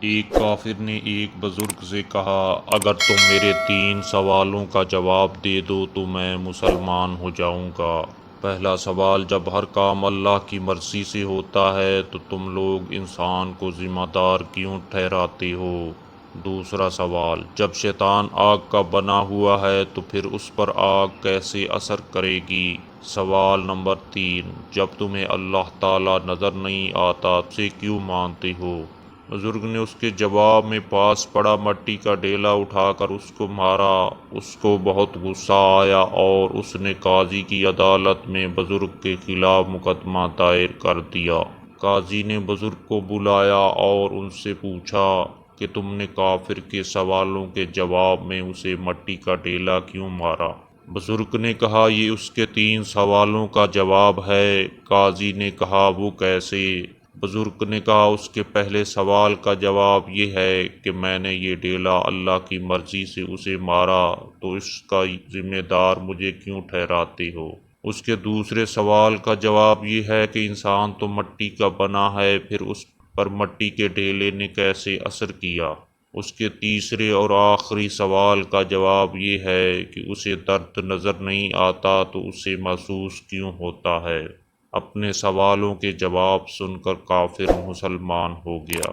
ایک کافر نے ایک بزرگ سے کہا، اگر تم میرے 3 سوالوں کا جواب دے دو تو میں مسلمان ہو جاؤں گا۔ پہلا سوال، جب ہر کام اللہ کی مرضی سے ہوتا ہے تو تم لوگ انسان کو ذمہ دار کیوں ٹھہراتے ہو؟ دوسرا سوال، جب شیطان آگ کا بنا ہوا ہے تو پھر اس پر آگ کیسے اثر کرے گی؟ سوال نمبر 3، جب تمہیں اللہ تعالیٰ نظر نہیں آتا تو اسے کیوں مانتے ہو؟ بزرگ نے اس کے جواب میں پاس پڑا مٹی کا ڈیلا اٹھا کر اس کو مارا۔ اس کو بہت غصہ آیا اور اس نے قاضی کی عدالت میں بزرگ کے خلاف مقدمہ دائر کر دیا۔ قاضی نے بزرگ کو بلایا اور ان سے پوچھا کہ تم نے کافر کے سوالوں کے جواب میں اسے مٹی کا ڈیلا کیوں مارا؟ بزرگ نے کہا، یہ اس کے 3 سوالوں کا جواب ہے۔ قاضی نے کہا، وہ کیسے؟ بزرگ نے کہا، اس کے پہلے سوال کا جواب یہ ہے کہ میں نے یہ ڈیلا اللہ کی مرضی سے اسے مارا تو اس کا ذمہ دار مجھے کیوں ٹھہراتے ہو؟ اس کے دوسرے سوال کا جواب یہ ہے کہ انسان تو مٹی کا بنا ہے، پھر اس پر مٹی کے ڈیلے نے کیسے اثر کیا؟ اس کے تیسرے اور آخری سوال کا جواب یہ ہے کہ اسے درد نظر نہیں آتا تو اسے محسوس کیوں ہوتا ہے؟ اپنے سوالوں کے جواب سن کر کافر مسلمان ہو گیا۔